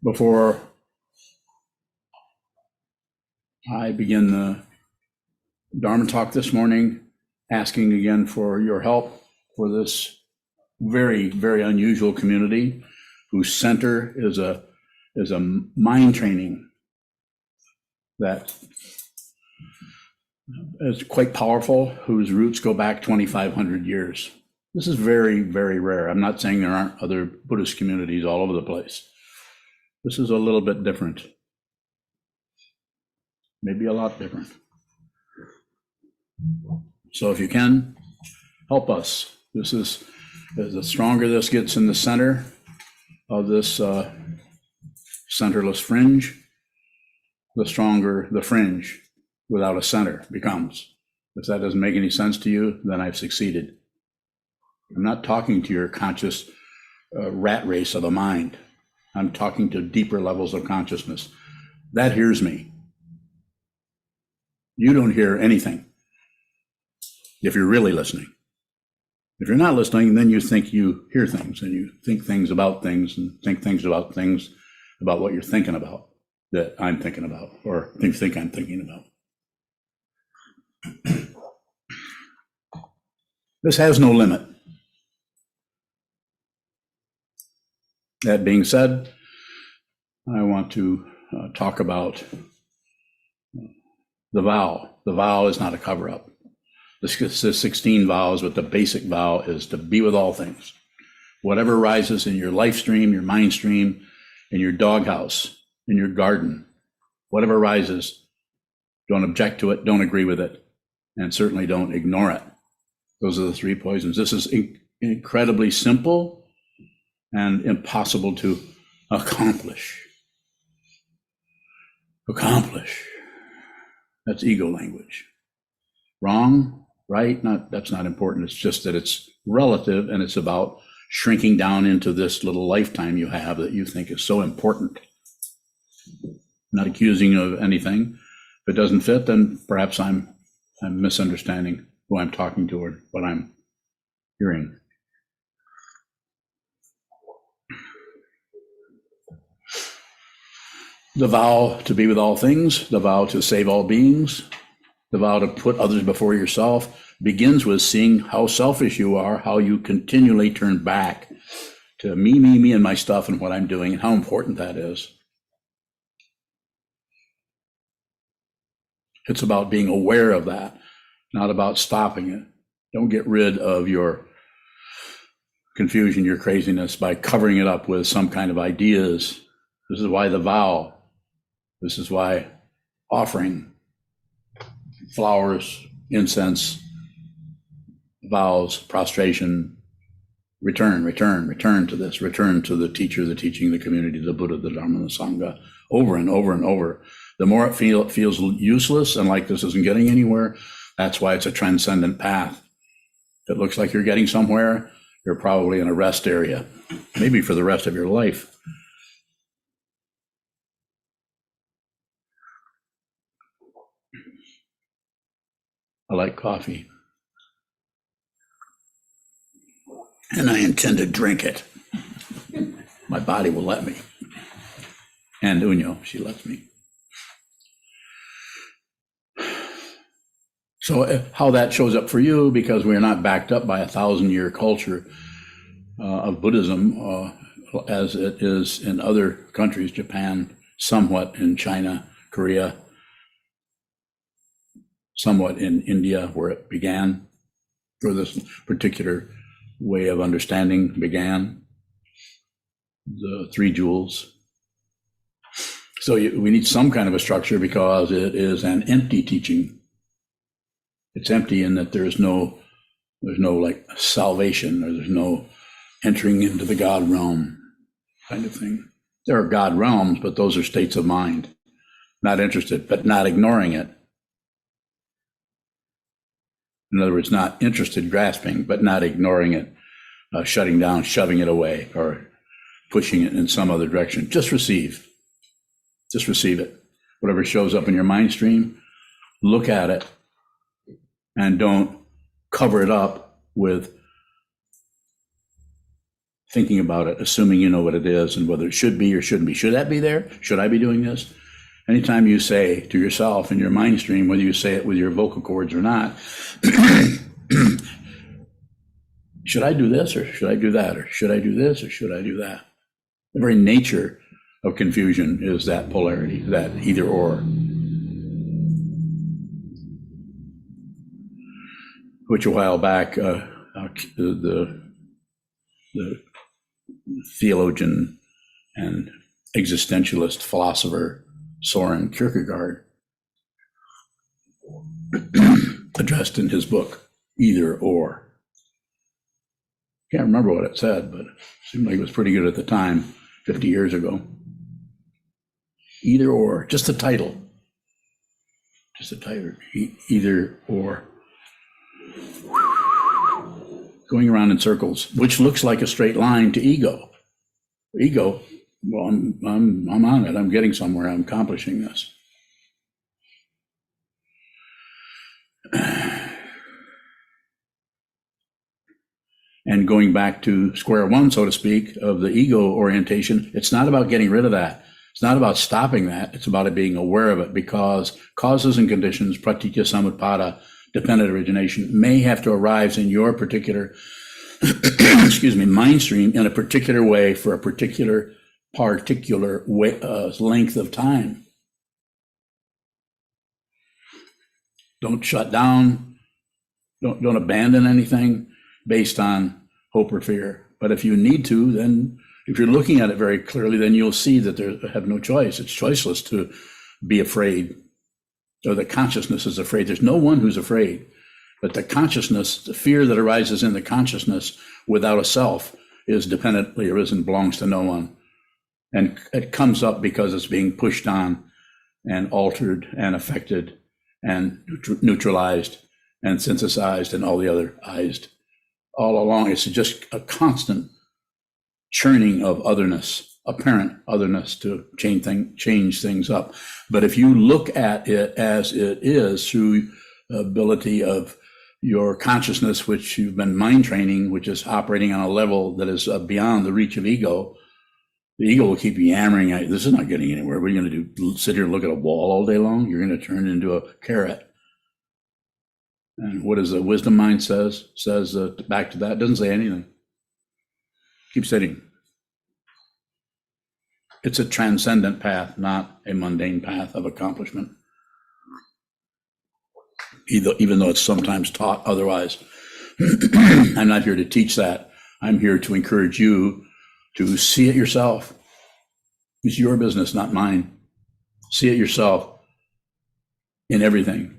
Before I begin the Dharma talk this morning, asking again for your help for this very, very unusual community whose center is a mind training that is quite powerful, whose roots go back 2,500 years. This is very, very rare. I'm not saying there aren't other Buddhist communities all over the place. This is a little bit different. Maybe a lot different. So if you can, help us. This is, as the stronger this gets in the center of this centerless fringe, the stronger the fringe without a center becomes. If that doesn't make any sense to you, then I've succeeded. I'm not talking to your conscious rat race of the mind. I'm talking to deeper levels of consciousness. That hears me. You don't hear anything if you're really listening. If you're not listening, then you think you hear things, and you think things, and think things about what you're thinking about, that I'm thinking about, or you think I'm thinking about. This has no limit. That being said, I want to talk about the vow. The vow is not a cover-up. This is 16 vows, but the basic vow is to be with all things. Whatever rises in your life stream, your mind stream, in your doghouse, in your garden, whatever rises, don't object to it, don't agree with it, and certainly don't ignore it. Those are the three poisons. This is incredibly simple and impossible to accomplish. Accomplish. That's ego language. Wrong, right? That's not important. It's just that it's relative, and it's about shrinking down into this little lifetime you have that you think is so important. Not accusing you of anything. If it doesn't fit, then perhaps I'm misunderstanding who I'm talking to or what I'm hearing. The vow to be with all things, the vow to save all beings, the vow to put others before yourself begins with seeing how selfish you are, how you continually turn back to me, and my stuff and what I'm doing, and how important that is. It's about being aware of that, not about stopping it. Don't get rid of your confusion, your craziness by covering it up with some kind of ideas. This is why the vow. This is why offering flowers, incense, vows, prostration, return to this, return to the teacher, the teaching, the community, the Buddha, the Dharma, the Sangha, over and over and over. The more it feels useless and like this isn't getting anywhere, that's why it's a transcendent path. If it looks like you're getting somewhere, you're probably in a rest area, maybe for the rest of your life. I like coffee. And I intend to drink it. My body will let me. And Unyo, she lets me. So how that shows up for you, because we're not backed up by a 1,000-year culture of Buddhism, as it is in other countries, Japan, somewhat in China, Korea, somewhat in India, where it began, where this particular way of understanding began, the three jewels. So we need some kind of a structure, because it is an empty teaching. It's empty in that there's no like salvation, or there's no entering into the God realm kind of thing. There are God realms, but those are states of mind. Not interested, but not ignoring it. In other words, not interested, grasping, but not ignoring it, shutting down, shoving it away, or pushing it in some other direction. Just receive. Just receive it. Whatever shows up in your mind stream, look at it, and don't cover it up with thinking about it, assuming you know what it is and whether it should be or shouldn't be. Should that be there? Should I be doing this? Anytime you say to yourself in your mind stream, whether you say it with your vocal cords or not, should I do this or should I do that? Or should I do this or should I do that? The very nature of confusion is that polarity, that either or. Which a while back, the theologian and existentialist philosopher Soren Kierkegaard addressed in his book, Either Or. Can't remember what it said, but it seemed like it was pretty good at the time, 50 years ago. Either or, just the title. Just the title, Either Or. Going around in circles, which looks like a straight line to ego. Ego, well, I'm on it. I'm getting somewhere. I'm accomplishing this. And going back to square one, so to speak, of the ego orientation, it's not about getting rid of that. It's not about stopping that. It's about it being aware of it, because causes and conditions, pratitya samutpada, dependent origination, may have to arise in your particular, mind stream in a particular way for a particular way, length of time. Don't shut down. Don't abandon anything based on hope or fear. But if you need to, then if you're looking at it very clearly, then you'll see that they have no choice. It's choiceless to be afraid, or the consciousness is afraid. There's no one who's afraid, but the consciousness, the fear that arises in the consciousness without a self is dependently arisen, belongs to no one. And it comes up because it's being pushed on and altered and affected and neutralized and synthesized and all the other ized. All along, it's just a constant churning of otherness, apparent otherness, to change things up. But if you look at it as it is through the ability of your consciousness, which you've been mind training, which is operating on a level that is beyond the reach of ego, the ego will keep yammering at you. This is not getting anywhere. What are you going to do? Sit here and look at a wall all day long? You're going to turn it into a carrot. And what does the wisdom mind says back to that? It doesn't say anything. Keep sitting. It's a transcendent path, not a mundane path of accomplishment, even though it's sometimes taught otherwise. I'm not here to teach that. I'm here to encourage you to see it yourself. It's your business, not mine. See it yourself in everything,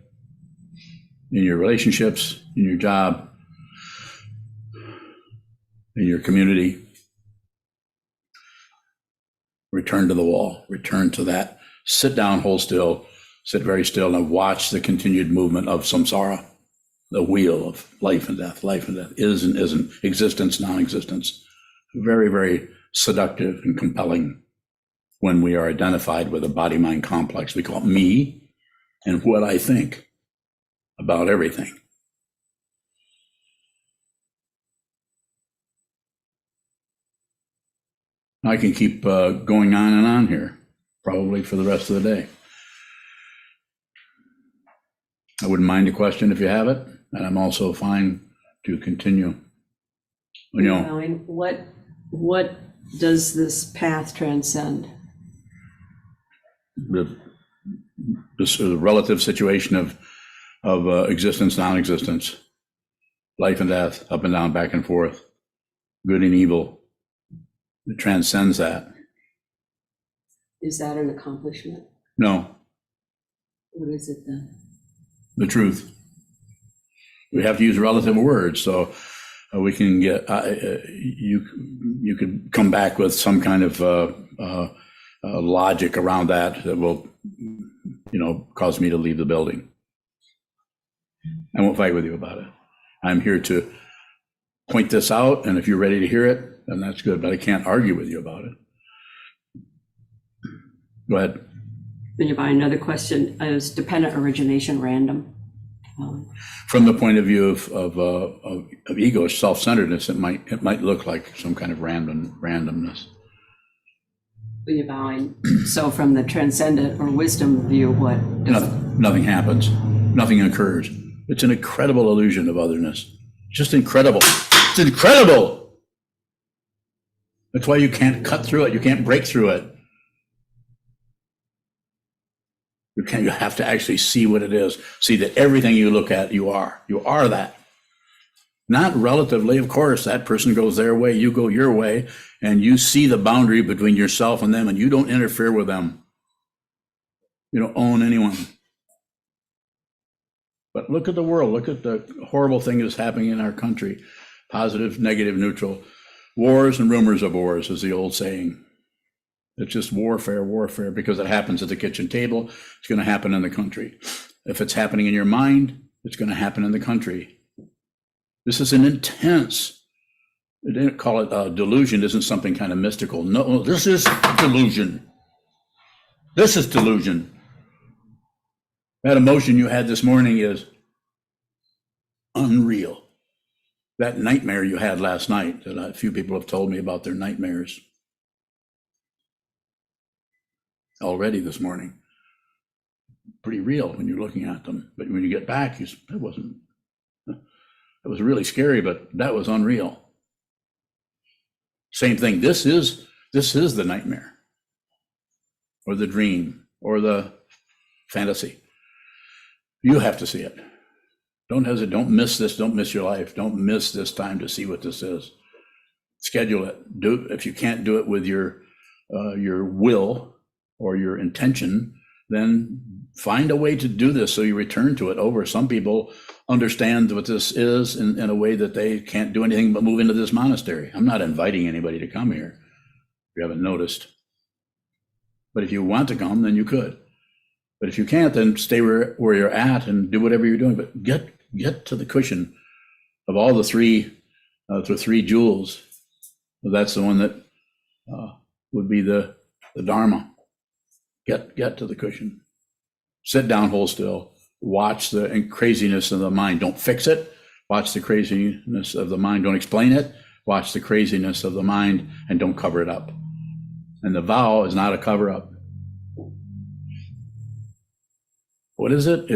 in your relationships, in your job, in your community. Return to the wall, return to that. Sit down, hold still, sit very still, and watch the continued movement of samsara, the wheel of life and death, is and isn't, existence, non-existence. Very, very seductive and compelling when we are identified with a body-mind complex. We call it me and what I think about everything. I can keep going on and on here, probably for the rest of the day. I wouldn't mind a question if you have it, and I'm also fine to continue. You know, what does this path transcend? This relative situation of existence, non-existence, life and death, up and down, back and forth, good and evil. It transcends that. Is that an accomplishment? No. What is it then? The truth. We have to use relative words, so we can get, you could come back with some kind of logic around that will, cause me to leave the building. I won't fight with you about it. I'm here to point this out, and if you're ready to hear it, then that's good, but I can't argue with you about it. Go ahead. Another question. Is dependent origination random? From the point of view of ego, self-centeredness, it might look like some kind of randomness. When you're bowing. So from the transcendent or wisdom view, what does Nothing happens. Nothing occurs. It's an incredible illusion of otherness. Just incredible. It's incredible. That's why you can't cut through it. You can't break through it. You have to actually see what it is. See that everything you look at, you are. You are that. Not relatively, of course. That person goes their way, you go your way, and you see the boundary between yourself and them, and you don't interfere with them. You don't own anyone. But look at the world. Look at the horrible thing that's happening in our country. Positive, negative, neutral. Wars and rumors of wars is the old saying. It's just warfare, because it happens at the kitchen table. It's going to happen in the country. If it's happening in your mind, it's going to happen in the country. This is an intense, they didn't call it delusion, isn't something kind of mystical. No, this is delusion. This is delusion. That emotion you had this morning is unreal. That nightmare you had last night, that a few people have told me about their nightmares already this morning. Pretty real when you're looking at them. But when you get back, it was really scary, but that was unreal. Same thing. This is the nightmare, or the dream, or the fantasy. You have to see it. Don't hesitate. Don't miss this. Don't miss your life. Don't miss this time to see what this is. Schedule it. Do if you can't do it with your will or your intention, then find a way to do this so you return to it over. Some people understand what this is in a way that they can't do anything but move into this monastery. I'm not inviting anybody to come here, if you haven't noticed. But if you want to come, then you could. But if you can't, then stay where you're at and do whatever you're doing. But get to the cushion of all the three jewels. That's the one that would be the dharma. Get to the cushion. Sit down, hold still. Watch the craziness of the mind. Don't fix it. Watch the craziness of the mind. Don't explain it. Watch the craziness of the mind and don't cover it up. And the vow is not a cover up. What is it?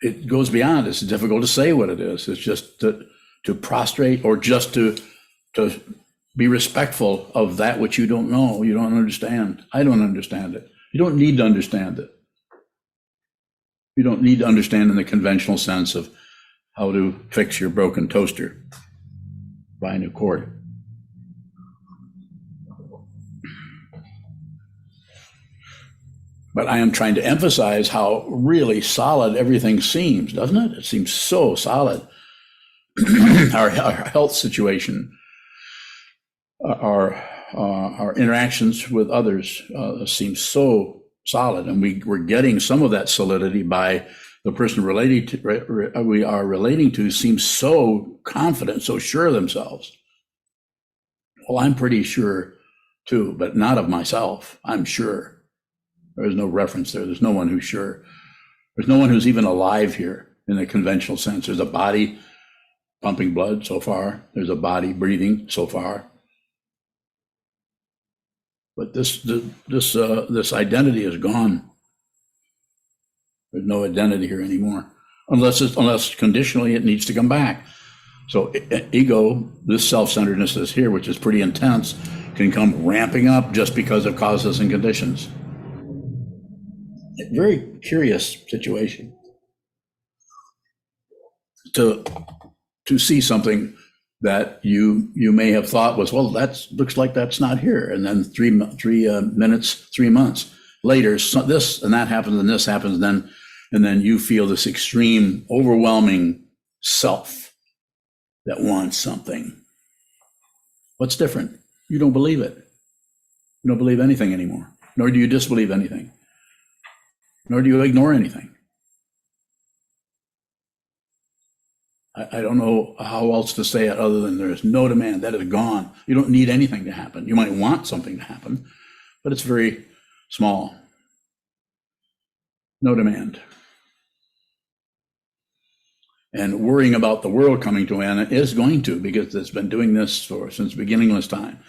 It goes beyond. It's difficult to say what it is. It's just to prostrate, or just to be respectful of that which you don't know, you don't understand. I don't understand it. You don't need to understand it. You don't need to understand in the conventional sense of how to fix your broken toaster. Buy a new cord. But I am trying to emphasize how really solid everything seems, doesn't it? It seems so solid. Our health situation, our interactions with others seem so solid, and we're getting some of that solidity by the person we are relating to seems so confident, so sure of themselves. Well, I'm pretty sure too, but not of myself. I'm sure. There's no reference there. There's no one who's sure. There's no one who's even alive here in the conventional sense. There's a body pumping blood so far. There's a body breathing so far. But this identity is gone. There's no identity here anymore, unless conditionally it needs to come back. So ego, this self-centeredness that's here, which is pretty intense, can come ramping up just because of causes and conditions. A very curious situation to see something that you may have thought was, well, that looks like that's not here, and then 3 minutes, 3 months later, this and that happens, and this happens, and then you feel this extreme, overwhelming self that wants something. What's different? You don't believe it. You don't believe anything anymore, nor do you disbelieve anything, nor do you ignore anything. I don't know how else to say it other than there is no demand. That is gone. You don't need anything to happen. You might want something to happen, but it's very small. No demand. And worrying about the world coming to an end is going to, because it's been doing this since beginningless time.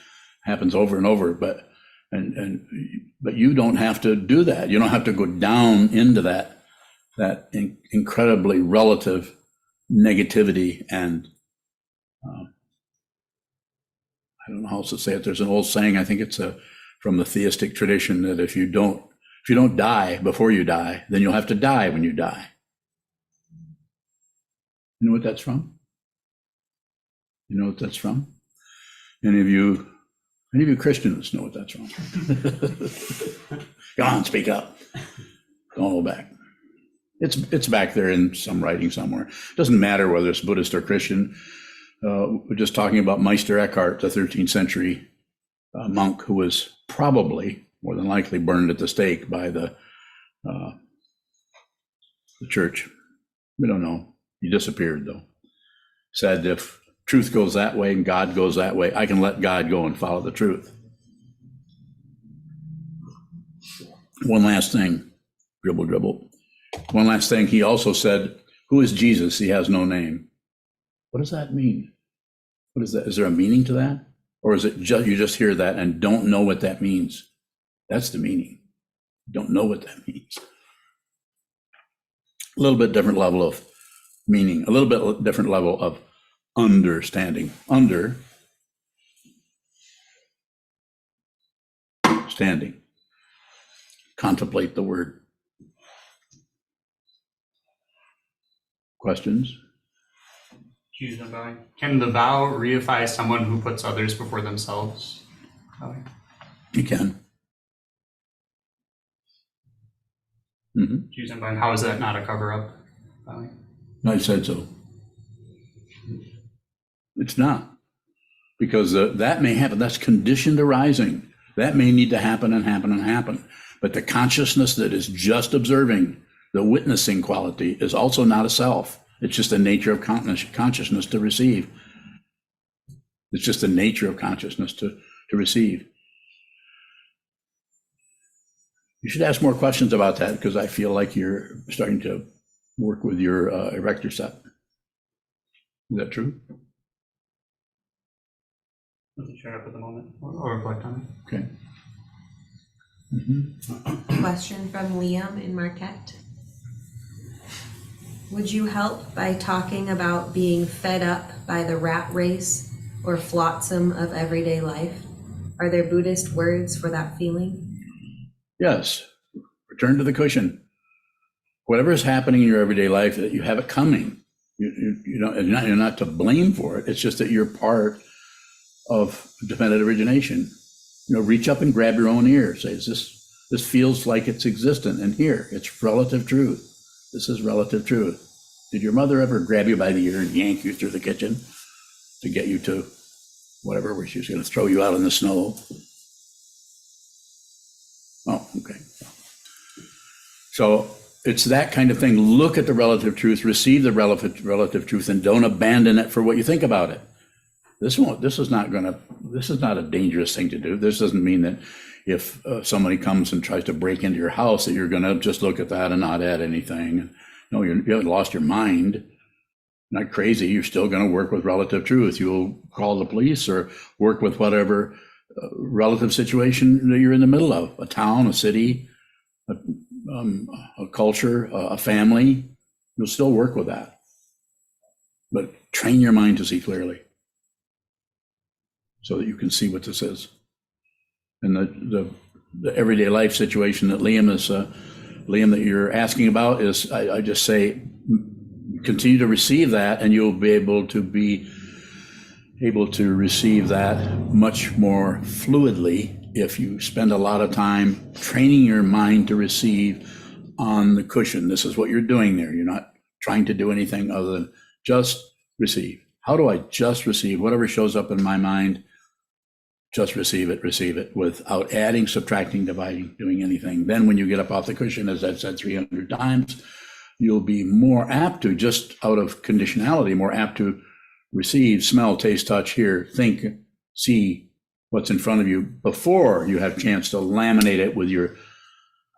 Happens over and over, but you don't have to do that. You don't have to go down into that incredibly relative negativity. And I don't know how else to say it. There's an old saying, I think it's from the theistic tradition, that if you don't die before you die, then you'll have to die when you die. You know what that's from? You know what that's from? Any of you Christians know what that's from? Come on, speak up. Don't hold back. It's back there in some writing somewhere. It doesn't matter whether it's Buddhist or Christian. We're just talking about Meister Eckhart, the 13th century monk who was probably, more than likely, burned at the stake by the church. We don't know. He disappeared, though. Said, if truth goes that way and God goes that way, I can let God go and follow the truth. One last thing, dribble. One last thing, he also said, who is Jesus? He has no name. What does that mean? What is that? Is there a meaning to that? Or is it just, you just hear that and don't know what that means? That's the meaning. Don't know what that means. A little bit different level of meaning, a little bit different level of understanding. Understanding. Contemplate the word. Questions? Can the vow reify someone who puts others before themselves? You can. Mm-hmm. How is that not a cover-up? I said so. It's not. Because that may happen. That's conditioned arising. That may need to happen and happen and happen. But the consciousness that is just observing, the witnessing quality, is also not a self. It's just the nature of consciousness to receive. It's just the nature of consciousness to receive. You should ask more questions about that, because I feel like you're starting to work with your erector set. Is that true? Doesn't show up at the moment, or reflect on it. Okay. Mm-hmm. Question from Liam in Marquette. Would you help by talking about being fed up by the rat race or flotsam of everyday life? Are there Buddhist words for that feeling? Yes. Return to the cushion. Whatever is happening in your everyday life, that you have it coming. You're not to blame for it. It's just that you're part of dependent origination. Reach up and grab your own ear. Say, this feels like it's existent, and here, it's relative truth. This is relative truth. Did your mother ever grab you by the ear and yank you through the kitchen to get you to whatever, where she was going to throw you out in the snow? Oh, okay. So it's that kind of thing. Look at the relative truth, receive the relative truth, and don't abandon it for what you think about it. This is not a dangerous thing to do. This doesn't mean that if somebody comes and tries to break into your house, that you're going to just look at that and not add anything. No, you haven't lost your mind. You're not crazy. You're still going to work with relative truth. You'll call the police or work with whatever relative situation that you're in the middle of, a town, a city, a culture, a family. You'll still work with that. But train your mind to see clearly so that you can see what this is. And the everyday life situation that Liam, that you're asking about is, I just say, continue to receive that, and you'll be able to receive that much more fluidly if you spend a lot of time training your mind to receive on the cushion. This is what you're doing there. You're not trying to do anything other than just receive. How do I just receive whatever shows up in my mind? Just receive it without adding, subtracting, dividing, doing anything. Then when you get up off the cushion, as I've said 300 times, you'll be more apt to, just out of conditionality, more apt to receive, smell, taste, touch, hear, think, see what's in front of you before you have a chance to laminate it with your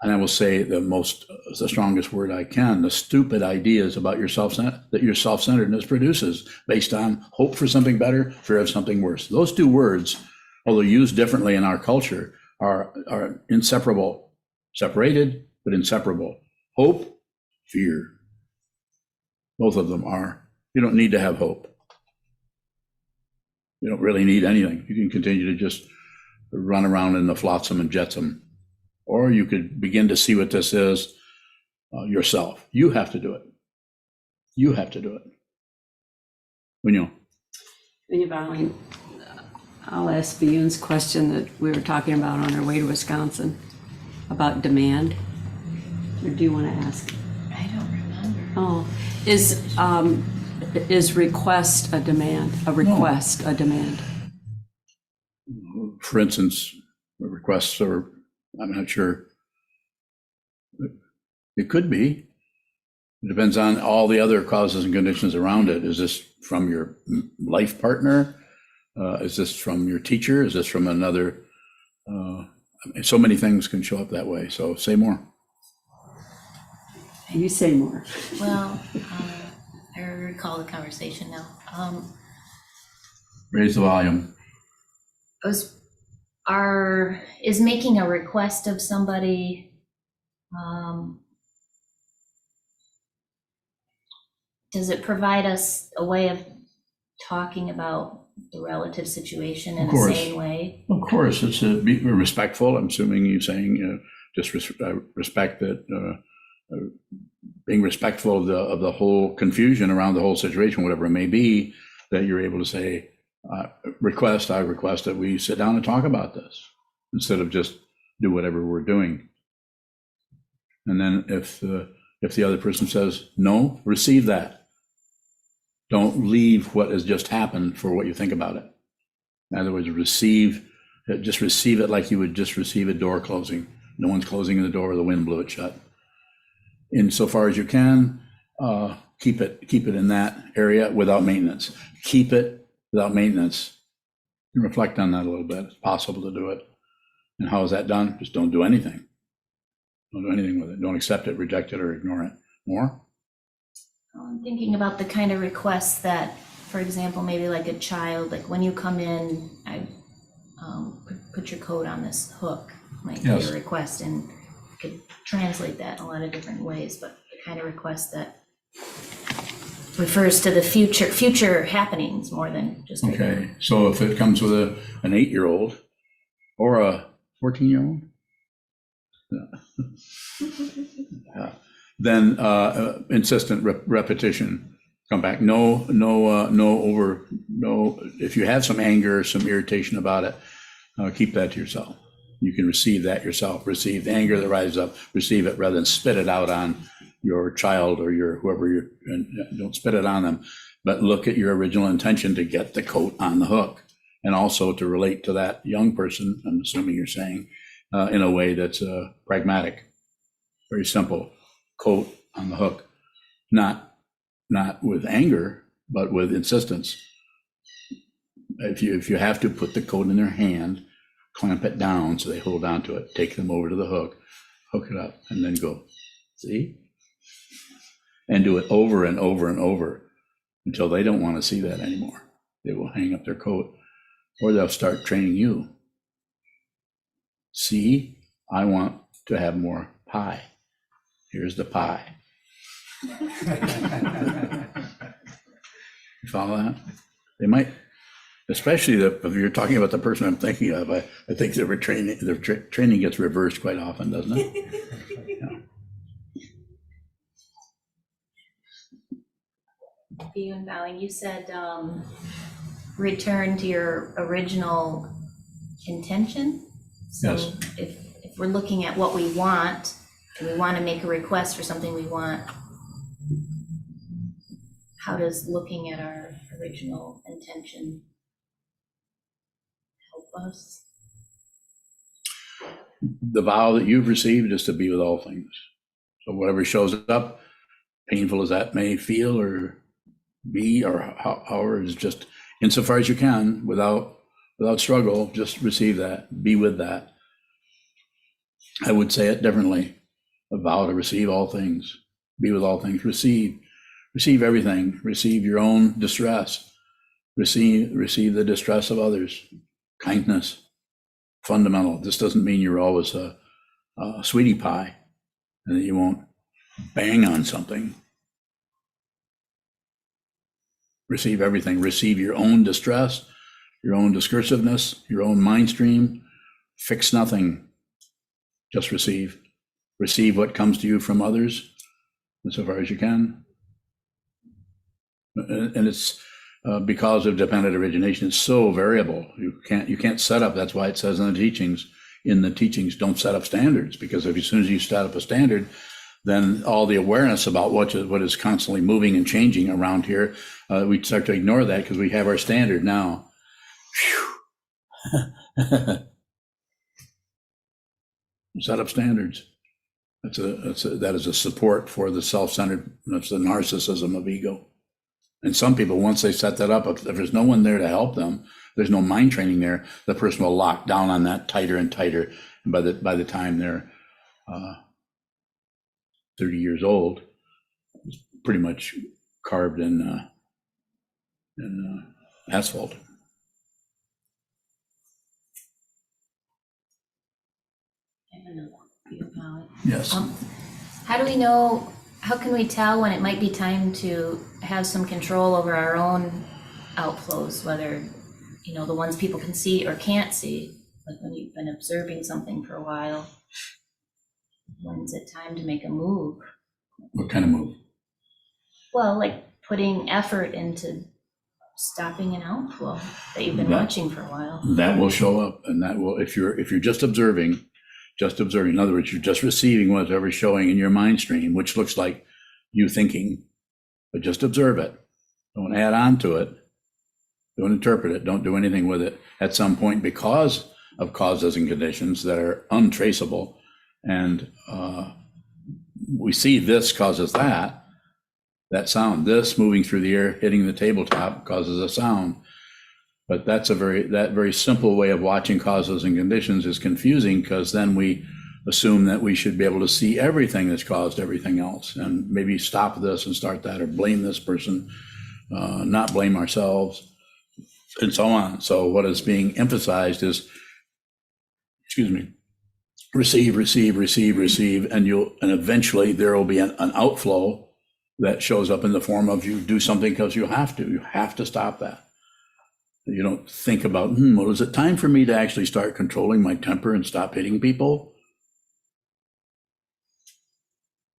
and I will say the strongest word I can, the stupid ideas about that your self-centeredness produces based on hope for something better, fear of something worse. Those two words, although used differently in our culture, are inseparable, separated, but inseparable. Hope, fear. Both of them are. You don't need to have hope. You don't really need anything. You can continue to just run around in the flotsam and jetsam. Or you could begin to see what this is yourself. You have to do it. You have to do it. When Valley, I'll ask Fion's question that we were talking about on our way to Wisconsin about demand. Or do you want to ask? I don't remember. Oh, is request a demand? A request a demand? For instance, requests are, I'm not sure. It could be. It depends on all the other causes and conditions around it. Is this from your life partner? Is this from your teacher? Is this from another? So many things can show up that way. So say more. You say more. Well, I recall the conversation now. Raise the volume. Is making a request of somebody, does it provide us a way of talking about the relative situation in a sane way? Of course, it's be respectful. I'm assuming you're saying just respect that, being respectful of the whole confusion around the whole situation, whatever it may be, that you're able to say, I request that we sit down and talk about this instead of just do whatever we're doing. And then if the other person says no, receive that. Don't leave what has just happened for what you think about it. In other words, just receive it like you would just receive a door closing. No one's closing the door, the wind blew it shut. Insofar as you can, keep it in that area without maintenance. Keep it without maintenance. And reflect on that a little bit. It's possible to do it. And how is that done? Just don't do anything. Don't do anything with it. Don't accept it, reject it, or ignore it. More? I'm thinking about the kind of requests that, for example, maybe like a child, like when you come in, I put your coat on this hook, might be a request, and you could translate that in a lot of different ways, but the kind of request that refers to the future happenings more than just okay. So if it comes with an 8-year-old or a 14-year-old, then insistent repetition. Come back. No. If you have some anger, some irritation about it, keep that to yourself. You can receive that yourself. Receive the anger that rises up. Receive it rather than spit it out on your child or your whoever. Don't spit it on them, but look at your original intention to get the coat on the hook, and also to relate to that young person. I'm assuming you're saying in a way that's pragmatic, very simple. Coat on the hook, not with anger, but with insistence. If you have to, put the coat in their hand, clamp it down so they hold on to it, take them over to the hook, hook it up, and then go, see? And do it over and over and over until they don't want to see that anymore. They will hang up their coat, or they'll start training you. See, I want to have more pie. Here's the pie. You follow that? They might, especially if you're talking about the person I'm thinking of. I think their training gets reversed quite often, doesn't it? you and Valley, you said return to your original intention. So Yes. if we're looking at what we want, and we want to make a request for something we want, how does looking at our original intention help us? The vow that you've received is to be with all things. So whatever shows up, painful as that may feel or be, or however, is just insofar as you can, without struggle, just receive that, be with that. I would say it differently. A vow to receive all things, be with all things, receive everything, receive your own distress, receive the distress of others, kindness, fundamental. This doesn't mean you're always a sweetie pie and that you won't bang on something. Receive everything, receive your own distress, your own discursiveness, your own mind stream, fix nothing, just receive. Receive what comes to you from others insofar as you can. And it's because of dependent origination, it's so variable. You can't set up, that's why it says in the teachings, don't set up standards, because as soon as you set up a standard, then all the awareness about what is constantly moving and changing around here, we start to ignore that because we have our standard now. Set up standards. That is a support for the self-centered, that's the narcissism of ego. And some people, once they set that up, if there's no one there to help them, there's no mind training there, the person will lock down on that tighter and tighter. And by the time they're 30 years old, it's pretty much carved in asphalt. Yes. How do we know, how can we tell when it might be time to have some control over our own outflows, whether, the ones people can see or can't see, like when you've been observing something for a while? When's it time to make a move? What kind of move? Well, like putting effort into stopping an outflow that you've been watching for a while. That will show up, and that will, if you're just observing, in other words, you're just receiving whatever's showing in your mind stream, which looks like you thinking, but just observe it. Don't add on to it. Don't interpret it. Don't do anything with it. At some point, because of causes and conditions that are untraceable, and we see this causes that sound, this moving through the air, hitting the tabletop causes a sound. But that very simple way of watching causes and conditions is confusing, because then we assume that we should be able to see everything that's caused everything else, and maybe stop this and start that, or blame this person, not blame ourselves, and so on. So what is being emphasized is, receive, and eventually there will be an outflow that shows up in the form of you do something because you have to. You have to stop that. You don't think about, well, is it time for me to actually start controlling my temper and stop hitting people?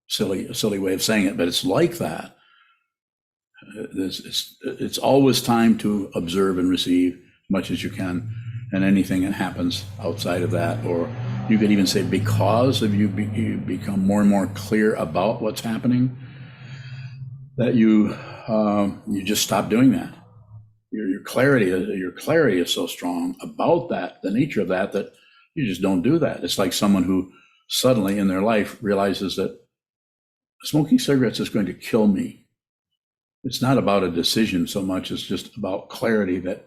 Silly way of saying it, but it's like that. It's always time to observe and receive as much as you can, and anything that happens outside of that, or you could even say because of you become more and more clear about what's happening, that you just stop doing that. Your clarity is so strong about that, the nature of that you just don't do that. It's like someone who suddenly in their life realizes that smoking cigarettes is going to kill me. It's not about a decision so much as just about clarity that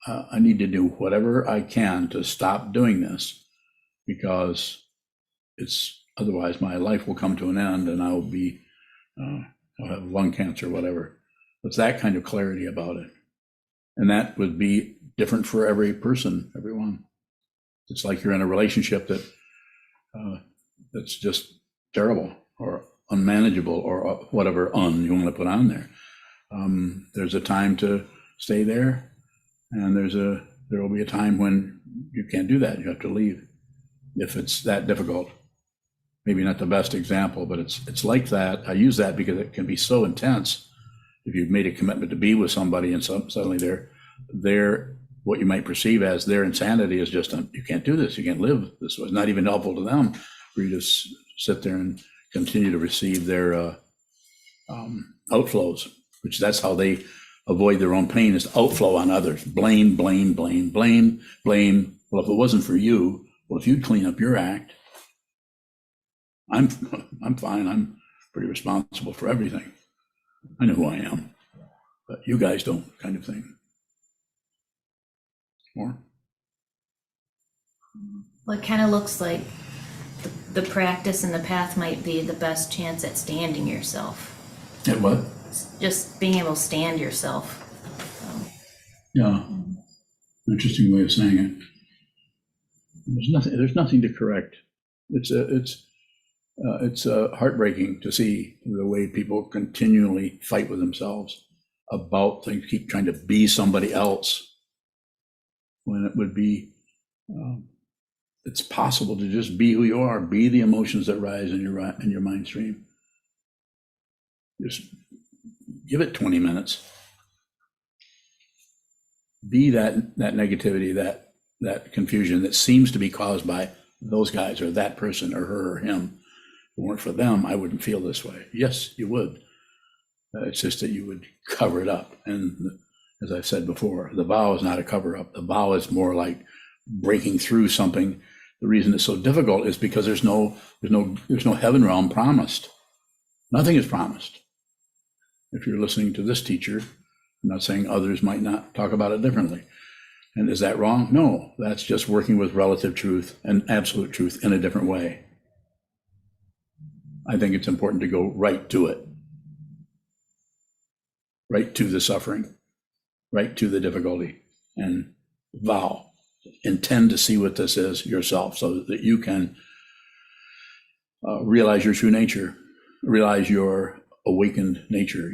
I need to do whatever I can to stop doing this, because otherwise my life will come to an end and I'll have lung cancer, whatever. It's that kind of clarity about it. And that would be different for every person, everyone. It's like you're in a relationship that's just terrible or unmanageable, or whatever you want to put on there. There's a time to stay there, and there will be a time when you can't do that. You have to leave if it's that difficult. Maybe not the best example, but it's like that. I use that because it can be so intense. If you've made a commitment to be with somebody and suddenly they're what you might perceive as their insanity is just, you can't do this, you can't live this way. It's not even helpful to them for you to sit there and continue to receive their outflows, which that's how they avoid their own pain, is to outflow on others. Blame. Well, if it wasn't for you, well, if you'd clean up your act, I'm fine. I'm pretty responsible for everything. I know who I am, but you guys don't, kind of thing. More? Well, it kind of looks like the practice and the path might be the best chance at standing yourself. And what? Just being able to stand yourself. Yeah, interesting way of saying it. There's nothing to correct. It's heartbreaking to see the way people continually fight with themselves about things, keep trying to be somebody else, when it would be, it's possible to just be who you are, be the emotions that rise in your mind stream. Just give it 20 minutes. Be that negativity, that confusion that seems to be caused by those guys or that person or her or him. If it weren't for them, I wouldn't feel this way. Yes, you would. It's just that you would cover it up. And as I've said before, the vow is not a cover up. The vow is more like breaking through something. The reason it's so difficult is because there's no heaven realm promised. Nothing is promised. If you're listening to this teacher, I'm not saying others might not talk about it differently. And is that wrong? No, that's just working with relative truth and absolute truth in a different way. I think it's important to go right to it. Right to the suffering, right to the difficulty, and vow. Intend to see what this is yourself so that you can realize your true nature, realize your awakened nature.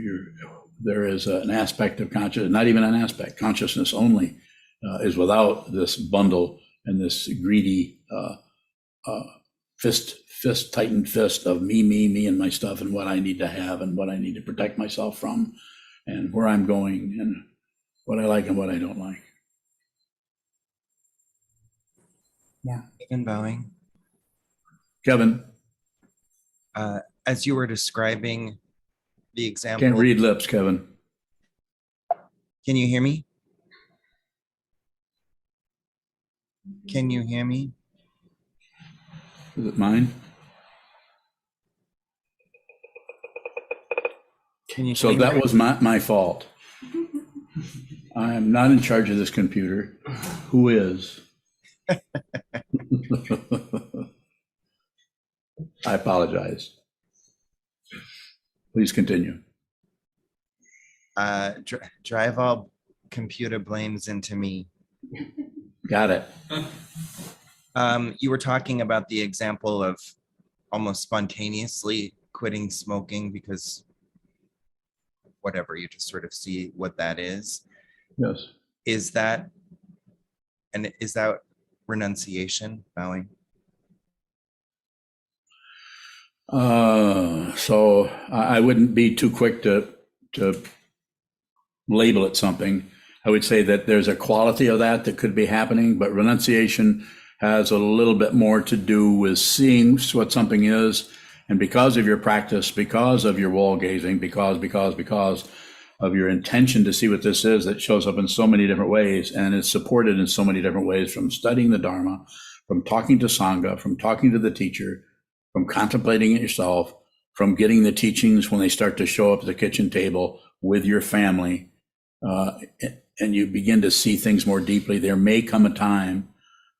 There is an aspect of consciousness, not even an aspect, consciousness only is without this bundle and this greedy tightened fist of me, and my stuff, and what I need to have, and what I need to protect myself from, and where I'm going, and what I like and what I don't like. Yeah. Kevin bowing. Kevin. As you were describing the example. Can't read lips, Kevin. Can you hear me? Can you hear me? Is it mine? Can you? So that was my fault. I am not in charge of this computer. Who is? I apologize. Please continue. Drive all computer blames into me. Got it. You were talking about the example of almost spontaneously quitting smoking because whatever, you just sort of see what that is. Yes. Is that renunciation, bowing? So I wouldn't be too quick to label it something. I would say that there's a quality of that could be happening, but renunciation has a little bit more to do with seeing what something is. And because of your practice, because of your wall gazing, because of your intention to see what this is, that shows up in so many different ways and is supported in so many different ways, from studying the dharma, from talking to sangha, from talking to the teacher, from contemplating it yourself, from getting the teachings when they start to show up at the kitchen table with your family, and you begin to see things more deeply. There may come a time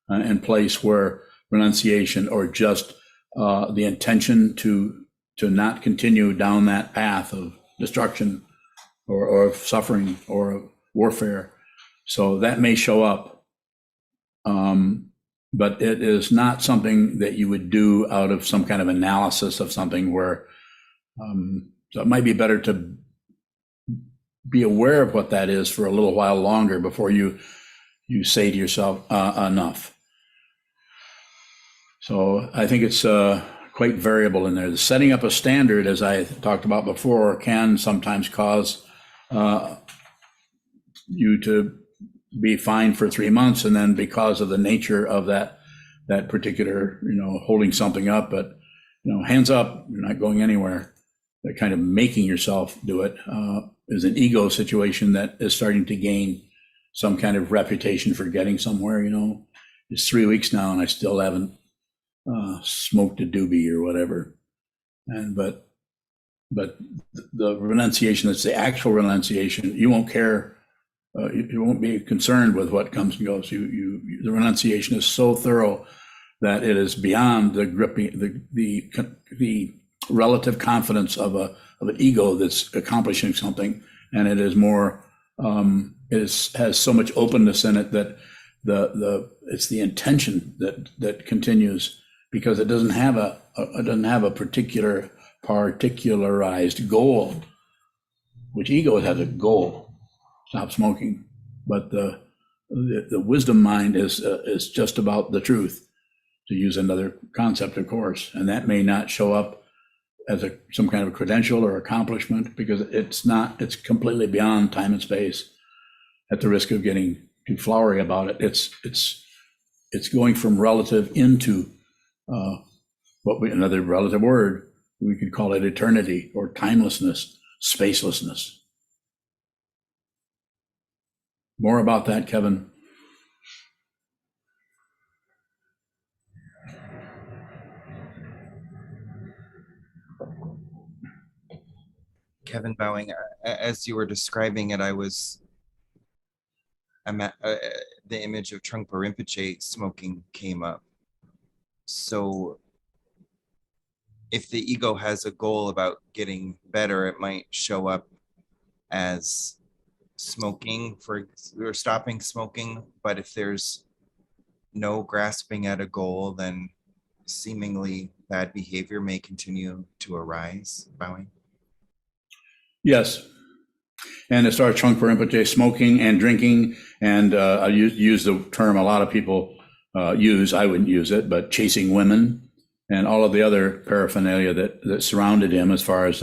and place where renunciation, or just the intention to not continue down that path of destruction or of suffering or of warfare. So that may show up. But it is not something that you would do out of some kind of analysis of something where, so it might be better to be aware of what that is for a little while longer before you say to yourself, enough. So I think it's quite variable in there. The setting up a standard, as I talked about before, can sometimes cause you to be fined for 3 months, and then because of the nature of that particular, holding something up, but hands up, you're not going anywhere. That kind of making yourself do it is an ego situation that is starting to gain some kind of reputation for getting somewhere. It's 3 weeks now and I still haven't smoked a doobie or whatever. But the renunciation, that's the actual renunciation, you won't care. You won't be concerned with what comes and goes. The renunciation is so thorough that it is beyond the gripping, the relative confidence of an ego that's accomplishing something, and it is more has so much openness in it that it's the intention that continues, because it doesn't have a particularized goal, which ego has a goal, stop smoking, but the wisdom mind is just about the truth, to use another concept, of course, and that may not show up as some kind of credential or accomplishment, because it's completely beyond time and space. At the risk of getting too flowery about it, it's going from relative into another relative word, we could call it eternity or timelessness, spacelessness. More about that, Kevin. Kevin Bowing, as you were describing it, the image of Trungpa Rinpoche smoking came up. So if the ego has a goal about getting better, it might show up as smoking or stopping smoking. But if there's no grasping at a goal, then seemingly bad behavior may continue to arise. Bowing. Yes. And as far as Trungpa Rinpoche, smoking and drinking, and I use the term a lot of people use, I wouldn't use it, but chasing women and all of the other paraphernalia that surrounded him, as far as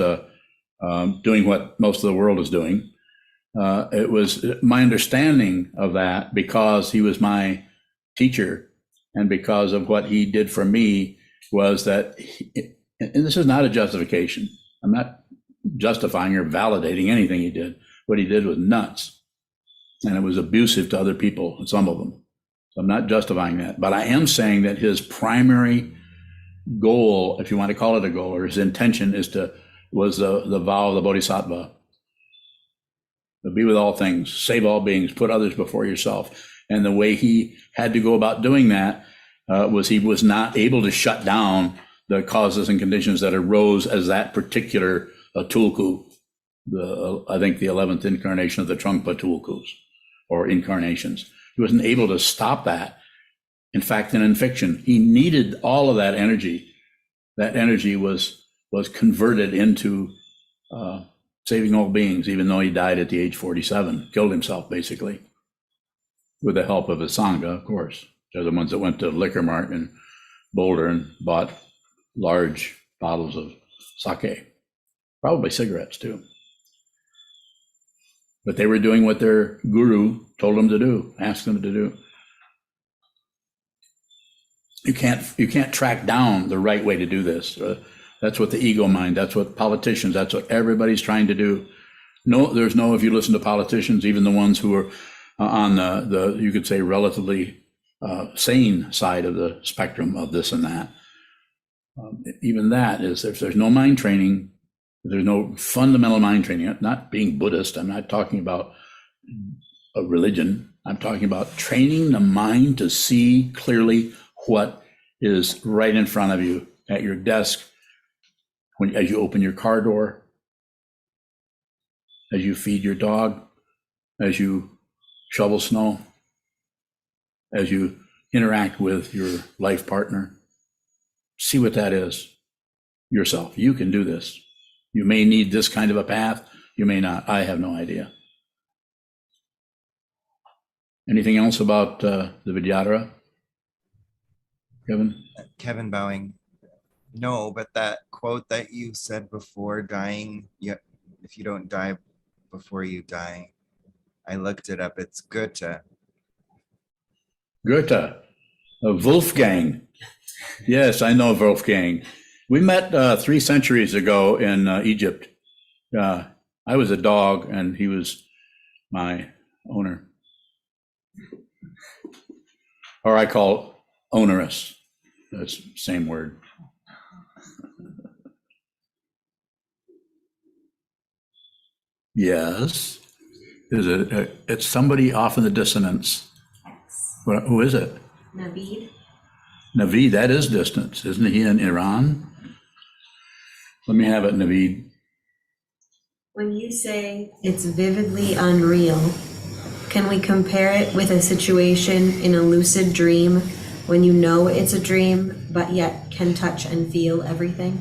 doing what most of the world is doing. It was my understanding of that, because he was my teacher and because of what he did for me, was that, and this is not a justification, I'm not justifying or validating anything he did. What he did was nuts, and it was abusive to other people, some of them. So I'm not justifying that, but I am saying that his primary goal, if you want to call it a goal, or his intention was the vow of the Bodhisattva. To be with all things, save all beings, put others before yourself. And the way he had to go about doing that was he was not able to shut down the causes and conditions that arose as that particular tulku, I think the 11th incarnation of the Trungpa tulkus, or incarnations. He wasn't able to stop that. In fact, in fiction, he needed all of that energy. That energy was converted into saving all beings, even though he died at the age 47, killed himself basically, with the help of his sangha, of course. They're the ones that went to Liquor Mart in Boulder and bought large bottles of sake, probably cigarettes too. But they were doing what their guru told them to do, asked them to do. You can't track down the right way to do this. That's what the ego mind, that's what politicians, that's what everybody's trying to do. No, if you listen to politicians, even the ones who are on the you could say relatively sane side of the spectrum of this and that, even that is, if there's no mind training, there's no fundamental mind training, not being Buddhist, I'm not talking about a religion, I'm talking about training the mind to see clearly what is right in front of you at your desk, as you open your car door, as you feed your dog, as you shovel snow, as you interact with your life partner. See what that is yourself. You can do this. You may need this kind of a path. You may not. I have no idea. Anything else about the Vidyadhara? Kevin Bowing. No, but that quote that you said before, dying, if you don't die before you die, I looked it up. It's Goethe. Goethe, Wolfgang. Yes, I know Wolfgang. We met 3 centuries ago in Egypt. I was a dog and he was my owner. Or I call onerous. That's the same word. Yes. It's somebody off in the dissonance. Who is it? Naveed. Naveed, that is distance. Isn't he in Iran? Let me have it, Naveed. When you say it's vividly unreal, can we compare it with a situation in a lucid dream when you know it's a dream, but yet can touch and feel everything?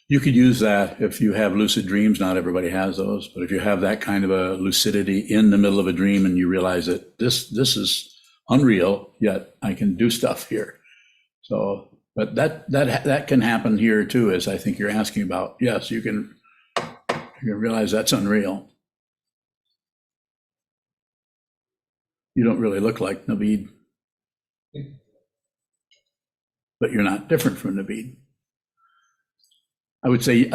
You could use that if you have lucid dreams. Not everybody has those, but if you have that kind of a lucidity in the middle of a dream and you realize that this is unreal, yet I can do stuff here. So, but that can happen here too, as I think you're asking about. Yes, you can realize that's unreal. You don't really look like Naveed, but you're not different from Naveed. I would say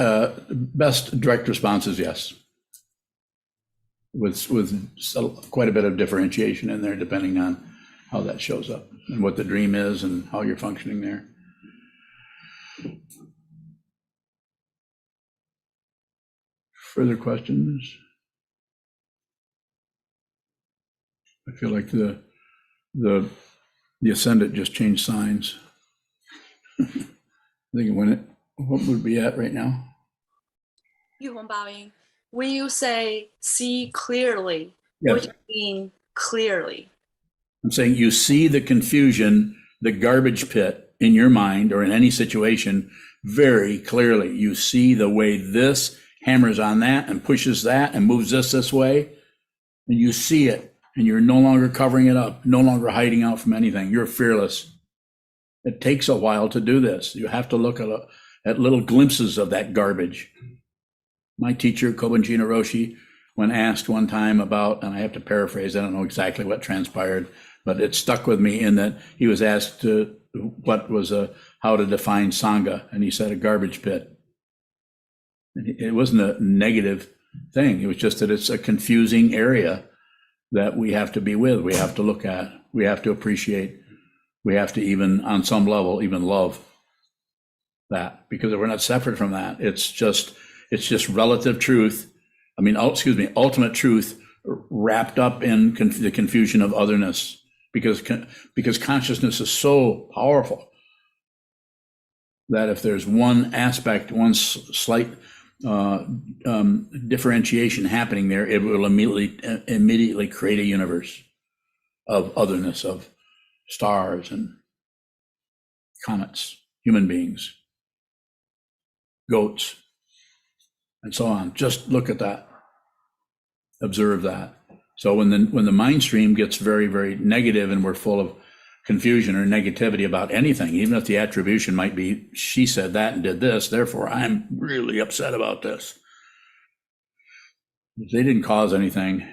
best direct response is yes, with quite a bit of differentiation in there, depending on how that shows up and what the dream is and how you're functioning there. Further questions? I feel like the ascendant just changed signs. I think what would we at right now? When you say see clearly, Yes. what do you mean clearly? I'm saying you see the confusion, the garbage pit in your mind or in any situation very clearly. You see the way this hammers on that and pushes that and moves this way, and you see it, and you're no longer covering it up, no longer hiding out from anything. You're fearless. It takes a while to do this. You have to look at little glimpses of that garbage. My teacher, Kobunji Roshi, when asked one time about, and I have to paraphrase, I don't know exactly what transpired, but it stuck with me in that he was asked how to define sangha, and he said a garbage pit. And it wasn't a negative thing. It was just that it's a confusing area that we have to be with, we have to look at, we have to appreciate, we have to even, on some level, even love that, because if we're not separate from that, it's just relative truth. I mean, ultimate truth wrapped up in the confusion of otherness, because consciousness is so powerful that if there's one aspect, one slight differentiation happening there, it will immediately create a universe of otherness, of stars and comets, human beings, goats, and so on. Just look at that, observe that. So when the mind stream gets very, very negative and we're full of confusion or negativity about anything, even if the attribution might be, she said that and did this, therefore I'm really upset about this. They didn't cause anything.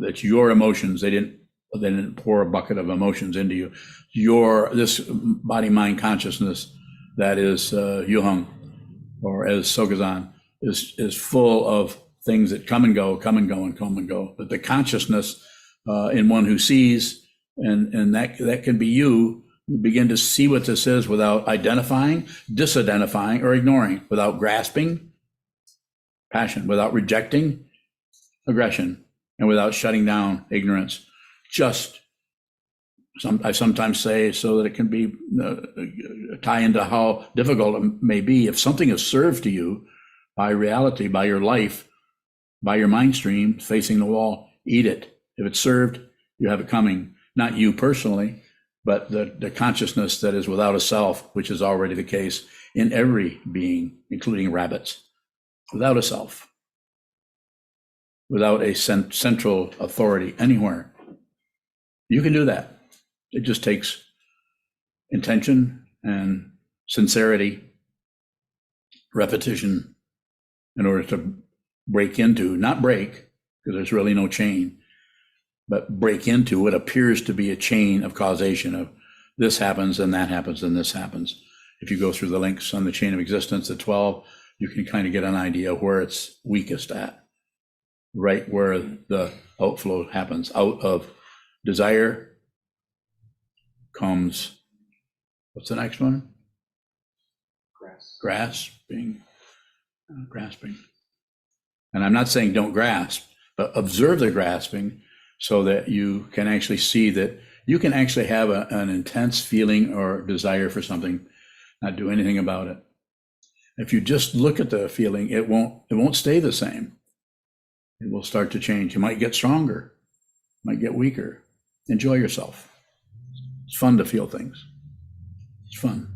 That's your emotions. They didn't pour a bucket of emotions into you. This body, mind, consciousness that is Yuhung, or as Sokuzan, is full of things that come and go, come and go, and come and go. But the consciousness in one who sees, and that can be you begin to see what this is without identifying, disidentifying, or ignoring, without grasping passion, without rejecting aggression, and without shutting down ignorance. I sometimes say, so that it can be tie into how difficult it may be. If something is served to you by reality, by your life, by your mind stream facing the wall, eat it. If it's served, you have it coming. Not you personally, but the consciousness that is without a self, which is already the case in every being, including rabbits, without a self, without a central authority anywhere. You can do that. It just takes intention and sincerity, repetition, in order to not break, because there's really no chain, but break into what appears to be a chain of causation of this happens and that happens and this happens. If you go through the links on the chain of existence, the 12, you can kind of get an idea of where it's weakest at, right where the outflow happens. Out of desire comes, what's the next one? Grasping. And I'm not saying don't grasp, but observe the grasping so that you can actually see that You can actually have an intense feeling or desire for something, not do anything about it. If you just look at the feeling, it won't stay the same. It will start to change. You might get stronger, might get weaker. Enjoy yourself. It's fun to feel things. It's fun.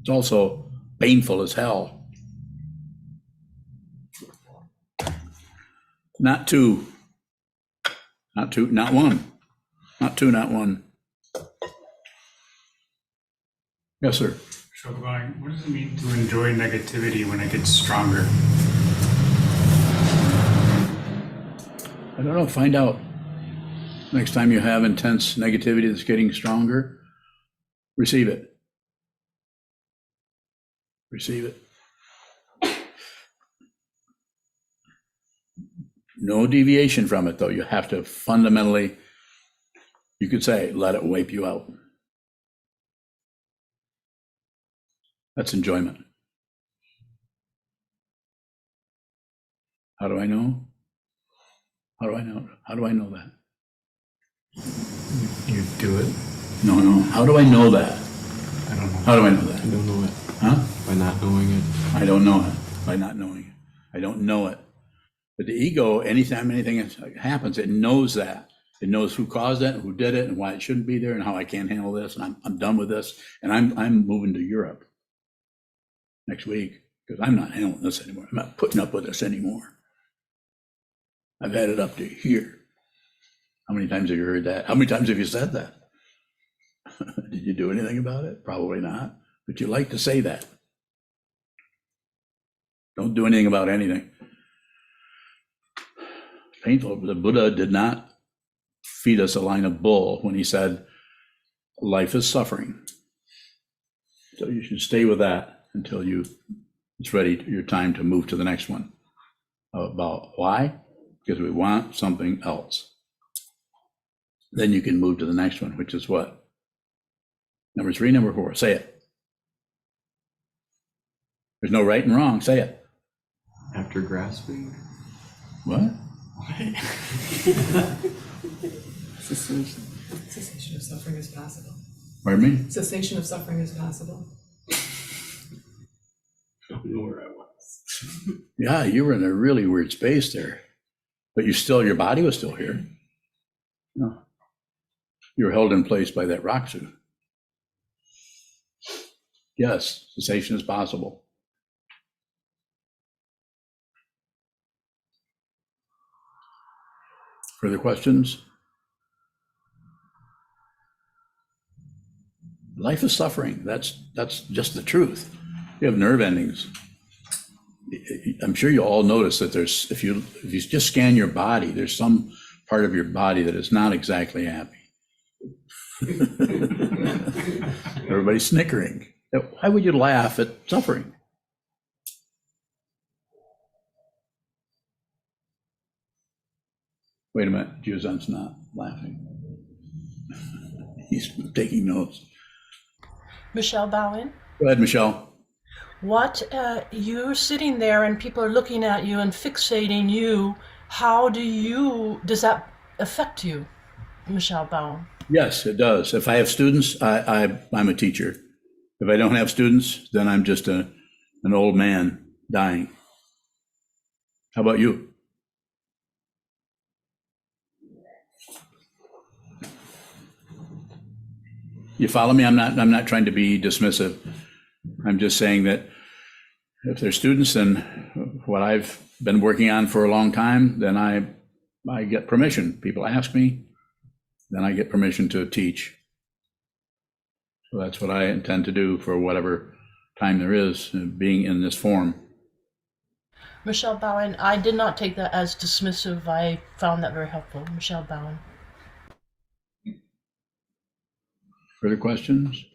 It's also painful as hell. Not two, not one, not two, not one. Yes, sir. Sokuzan, what does it mean to enjoy negativity when it gets stronger? I don't know, find out. Next time you have intense negativity that's getting stronger, receive it. Receive it. No deviation from it, though. You have to fundamentally, you could say, let it wipe you out. That's enjoyment. How do I know? How do I know? How do I know that? You do it? No. How do I know that? I don't know. How do I know that? I don't know it. Huh? By not knowing it. I don't know it by not knowing it. I don't know it. But the ego, anytime anything happens, it knows that. It knows who caused it and who did it and why it shouldn't be there and how I can't handle this and I'm done with this. And I'm moving to Europe next week because I'm not handling this anymore. I'm not putting up with this anymore. I've had it up to here. How many times have you heard that? How many times have you said that? Did you do anything about it? Probably not. But you like to say that. Don't do anything about anything. Painful. The Buddha did not feed us a line of bull when he said, life is suffering. So you should stay with that until it's ready, your time to move to the next one. About why? Because we want something else. Then you can move to the next one, which is what? Number 3, number 4, say it. There's no right and wrong, say it. After grasping? What? Cessation. Cessation of suffering is possible. Pardon me? Cessation of suffering is possible. I don't know where I was. Yeah, you were in a really weird space there. But your body was still here. No. You were held in place by that rock suit. Yes, cessation is possible. Further questions? Life is suffering. That's just the truth. You have nerve endings. I'm sure you all notice that there's, if you just scan your body, there's some part of your body that is not exactly happy. Everybody's snickering. Why would you laugh at suffering? Wait a minute, Juzan's not laughing. He's taking notes. Michelle Bowen, Go ahead, Michelle. what you're sitting there and people are looking at you and fixating you. How does that affect you, Michelle Bowen? Yes, it does. If I have students, I'm a teacher. If I don't have students, then I'm just an old man dying. How about you? You follow me? I'm not trying to be dismissive. I'm just saying that if they're students, then what I've been working on for a long time, then I get permission. People ask me, then I get permission to teach. So that's what I intend to do for whatever time there is, being in this form. Michelle Bowen, I did not take that as dismissive. I found that very helpful. Michelle Bowen. Further questions?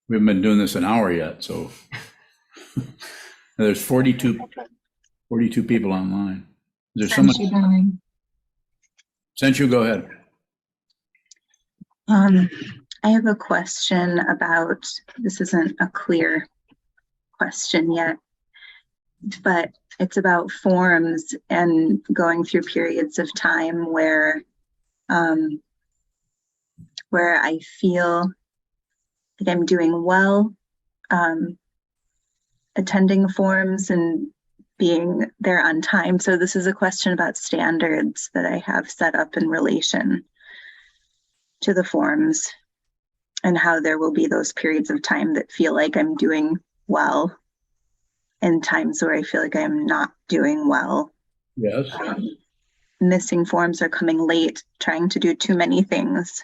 We haven't been doing this an hour yet, so there's 42 people online. Is there someone? Since you go ahead. I have a question about, this isn't a clear question yet, but it's about forms and going through periods of time where where I feel like I'm doing well, attending forms and being there on time. So this is a question about standards that I have set up in relation to the forms, and how there will be those periods of time that feel like I'm doing well and times where I feel like I'm not doing well. Yes. Missing forms or coming late, trying to do too many things.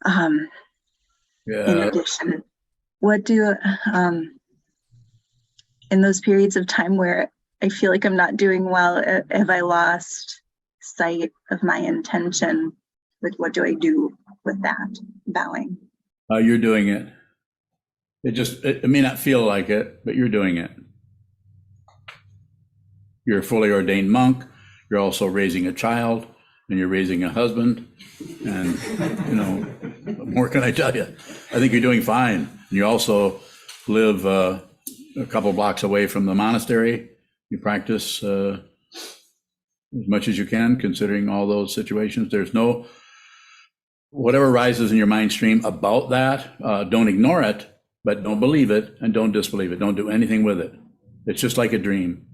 In addition, what do, in those periods of time where I feel like I'm not doing well, have I lost sight of my intention? Like, what do I do with that? Bowing. You're doing it. It may not feel like it, but you're doing it. You're a fully ordained monk. You're also raising a child, and you're raising a husband. And, what more can I tell you? I think you're doing fine. And you also live a couple blocks away from the monastery. You practice as much as you can, considering all those situations. There's no, whatever rises in your mind stream about that, don't ignore it, but don't believe it and don't disbelieve it. Don't do anything with it. It's just like a dream.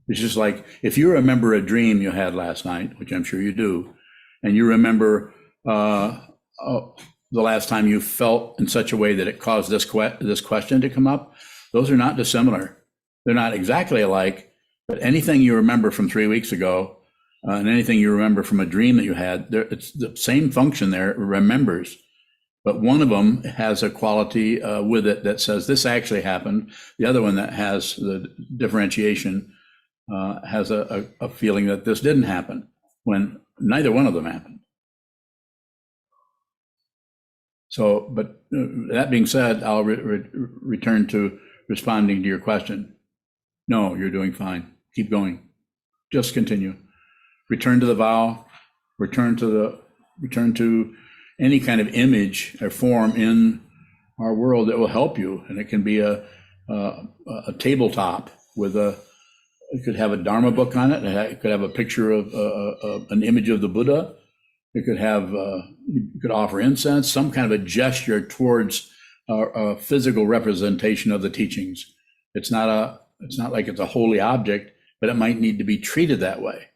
It's just like, if you remember a dream you had last night, which I'm sure you do, and you remember the last time you felt in such a way that it caused this question to come up, those are not dissimilar. They're not exactly alike, but anything you remember from 3 weeks ago and anything you remember from a dream that you had, it's the same function there, it remembers. But one of them has a quality with it that says this actually happened. The other one that has the differentiation has a feeling that this didn't happen, when neither one of them happened. So, but that being said, I'll return to responding to your question. No, you're doing fine. Keep going. Just continue. Return to the vow. Return to any kind of image or form in our world that will help you, and it can be a tabletop with it could have a dharma book on it. It could have a picture of an image of the Buddha. It could have, you could offer incense, some kind of a gesture towards a physical representation of the teachings. It's not like it's a holy object, but it might need to be treated that way.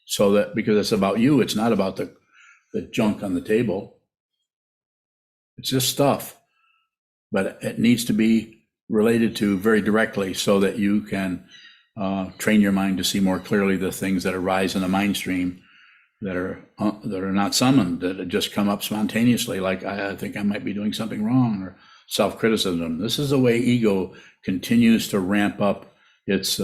So that, because it's about you, it's not about the junk on the table. It's just stuff, but it needs to be related to very directly so that you can train your mind to see more clearly the things that arise in the mind stream that are not summoned, that just come up spontaneously, like I think I might be doing something wrong, or self-criticism. This is the way ego continues to ramp up its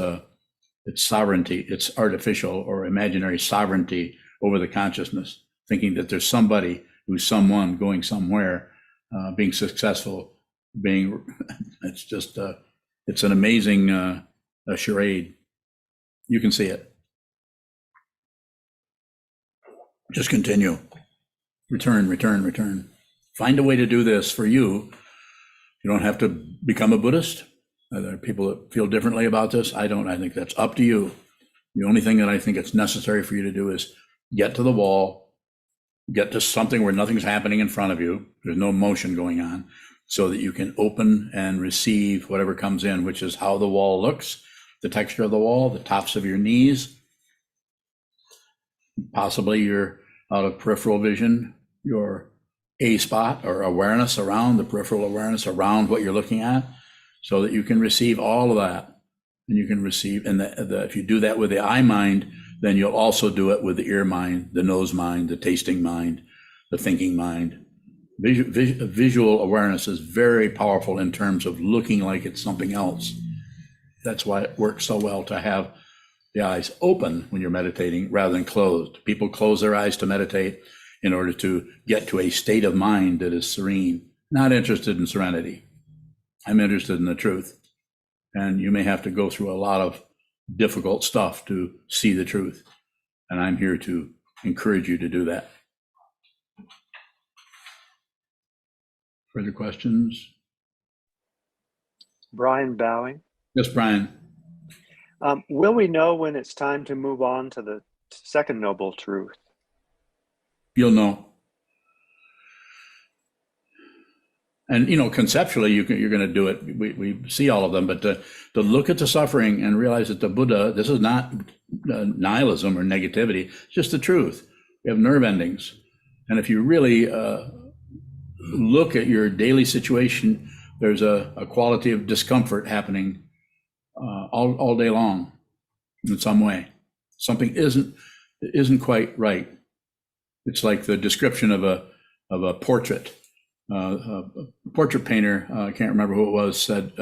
sovereignty, its artificial or imaginary sovereignty over the consciousness, thinking that there's somebody who's someone going somewhere, being successful, it's just, it's an amazing charade. You can see it. Just continue. Return. Find a way to do this for you. You don't have to become a Buddhist. There are people that feel differently about this. I don't. I think that's up to you. The only thing that I think it's necessary for you to do is get to the wall, get to something where nothing's happening in front of you. There's no motion going on, so that you can open and receive whatever comes in, which is how the wall looks, the texture of the wall, the tops of your knees. Possibly you're out of peripheral vision, your A spot or awareness around, the peripheral awareness around what you're looking at, so that you can receive all of that. And you can receive, and if you do that with the eye mind, then you'll also do it with the ear mind, the nose mind, the tasting mind, the thinking mind. Visual awareness is very powerful in terms of looking like it's something else. That's why it works so well to have the eyes open when you're meditating rather than closed. People close their eyes to meditate in order to get to a state of mind that is serene. Not interested in serenity. I'm interested in the truth. And you may have to go through a lot of difficult stuff to see the truth. And I'm here to encourage you to do that. Further questions? Brian bowing. Yes, Brian. Will we know when it's time to move on to the second noble truth? You'll know. And, conceptually, you're going to do it. We see all of them, but to look at the suffering and realize that the Buddha, this is not nihilism or negativity, it's just the truth. We have nerve endings. And if you really look at your daily situation, there's a quality of discomfort happening all day long in some way. Something isn't quite right. It's like the description of a portrait. A portrait painter, I can't remember who it was, said,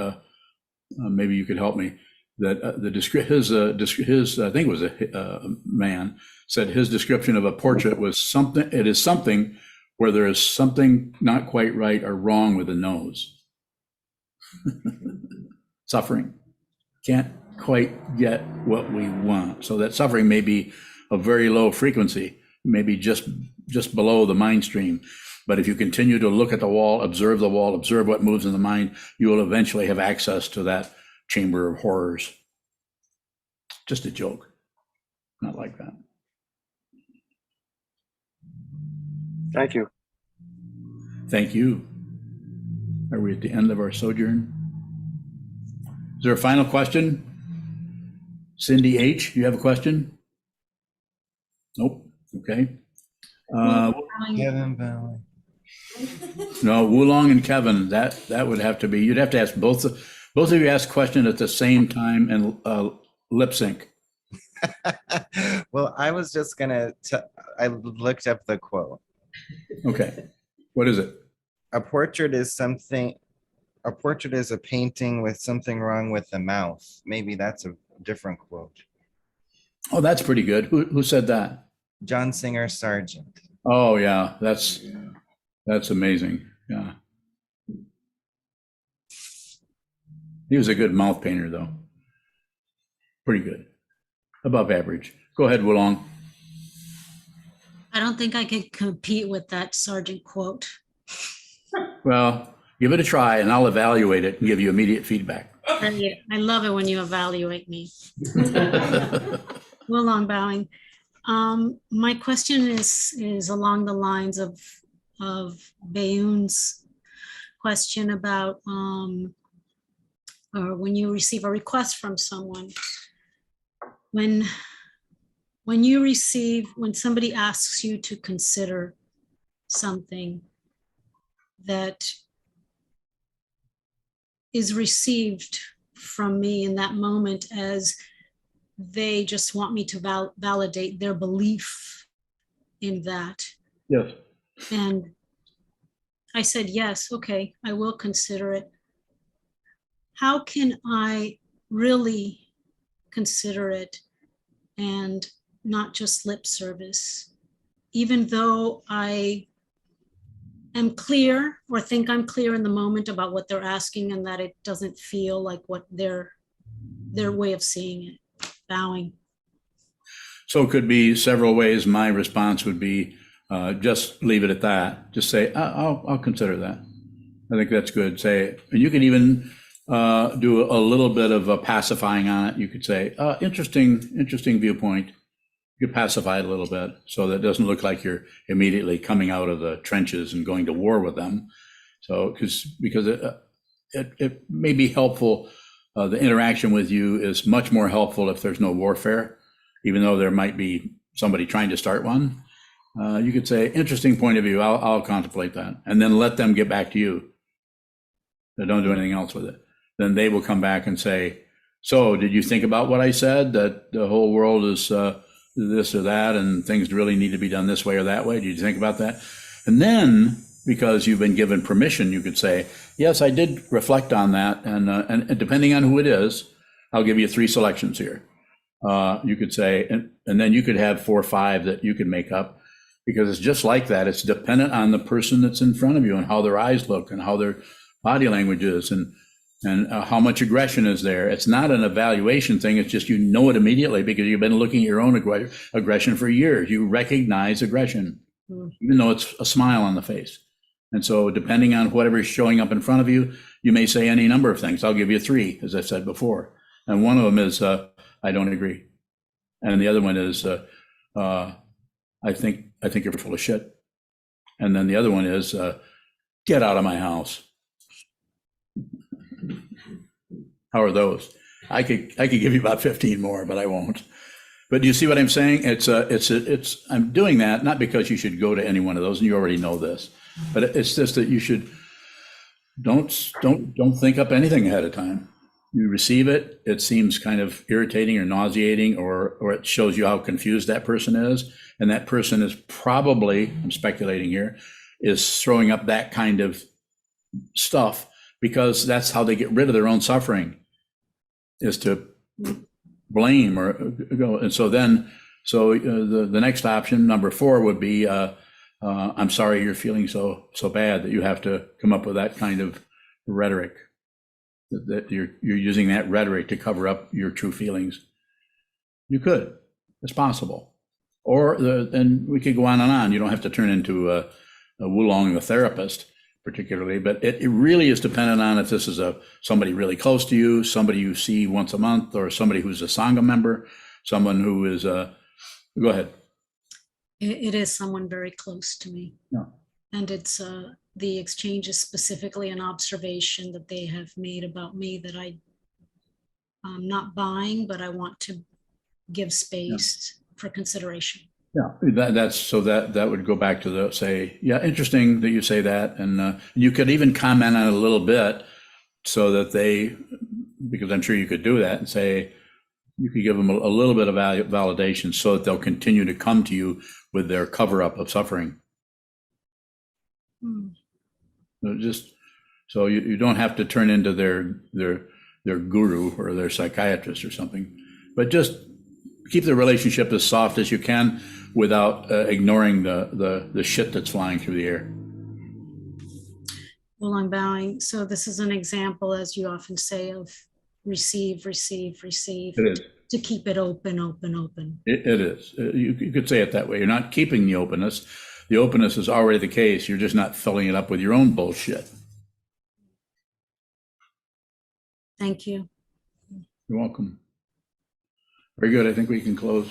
maybe you could help me, that his I think it was a man, said his description of a portrait was something. It is something where there is something not quite right or wrong with the nose. Suffering. Can't quite get what we want. So that suffering may be a very low frequency, maybe just below the mind stream. But if you continue to look at the wall, observe what moves in the mind, you will eventually have access to that chamber of horrors. Just a joke. Not like that. Thank you. Thank you. Are we at the end of our sojourn? Is there a final question? Cindy H., you have a question? Nope. Okay. Kevin Valley. No, Wulong and Kevin, that would have to be, you'd have to ask both of you ask question at the same time and lip sync. Well, I was just I looked up the quote. Okay. What is it? A portrait is a painting with something wrong with the mouth. Maybe that's a different quote. Oh, that's pretty good. Who said that? John Singer Sargent. Oh yeah, that's amazing. Yeah. He was a good mouth painter though. Pretty good. Above average. Go ahead, Wulong. I don't think I could compete with that Sargent quote. Well, give it a try and I'll evaluate it and give you immediate feedback. I love it when you evaluate me. Wulong bowing. My question is along the lines of Bayun's question about or when you receive a request from someone. When somebody asks you to consider something that is received from me in that moment as they just want me to validate their belief in that. Yes. And I said, yes, okay, I will consider it. How can I really consider it and not just lip service, even though I am clear or think I'm clear in the moment about what they're asking and that it doesn't feel like what their way of seeing it. Bowing. So it could be several ways. My response would be just leave it at that. Just say, I'll consider that. I think that's good. Say, and you can even do a little bit of a pacifying on it. You could say, interesting viewpoint. You could pacify it a little bit so that it doesn't look like you're immediately coming out of the trenches and going to war with them. So because it may be helpful. The interaction with you is much more helpful if there's no warfare, even though there might be somebody trying to start one. You could say, interesting point of view, I'll contemplate that, and then let them get back to you. They don't do anything else with it. Then they will come back and say, so did you think about what I said, that the whole world is this or that, and things really need to be done this way or that way? Did you think about that? And then, because you've been given permission, you could say, yes, I did reflect on that. And depending on who it is, I'll give you 3 selections here. You could say, and then you could have 4 or 5 that you could make up, because it's just like that. It's dependent on the person that's in front of you and how their eyes look and how their body language is and how much aggression is there. It's not an evaluation thing. It's just, you know it immediately because you've been looking at your own aggression for years. You recognize aggression, even though it's a smile on the face. And so depending on whatever is showing up in front of you, you may say any number of things. I'll give you 3, as I said before. And one of them is, I don't agree. And the other one is, I think I think you're full of shit. And then the other one is, get out of my house. How are those? I could give you about 15 more, but I won't. But do you see what I'm saying? I'm doing that not because you should go to any one of those, and you already know this, but it's just that you should don't think up anything ahead of time. You receive it, it seems kind of irritating or nauseating, or it shows you how confused that person is, and that person is probably, I'm speculating here, is throwing up that kind of stuff because that's how they get rid of their own suffering, is to blame or go. And so then, the next option, number 4, would be, I'm sorry you're feeling so bad that you have to come up with that kind of rhetoric, that you're using that rhetoric to cover up your true feelings. You could, it's possible. Or and we could go on and on. You don't have to turn into a Wulong, the therapist, particularly, but it really is dependent on if this is somebody really close to you, somebody you see once a month, or somebody who's a sangha member, someone who is go ahead. It is someone very close to me. Yeah. And it's the exchange is specifically an observation that they have made about me that I'm not buying, but I want to give space for consideration. Yeah, that would go back to say, yeah, interesting that you say that. And you could even comment on it a little bit so that because I'm sure you could do that and say, you could give them a little bit of validation so that they'll continue to come to you with their cover up of suffering. So you don't have to turn into their guru or their psychiatrist or something, but just keep the relationship as soft as you can without ignoring the shit that's flying through the air. Well, I'm bowing. So this is an example, as you often say, of receive, receive, receive. It is. To keep it open, open, open. It is. You could say it that way. You're not keeping the openness. The openness is already the case. You're just not filling it up with your own bullshit. Thank you. You're welcome. Very good. I think we can close.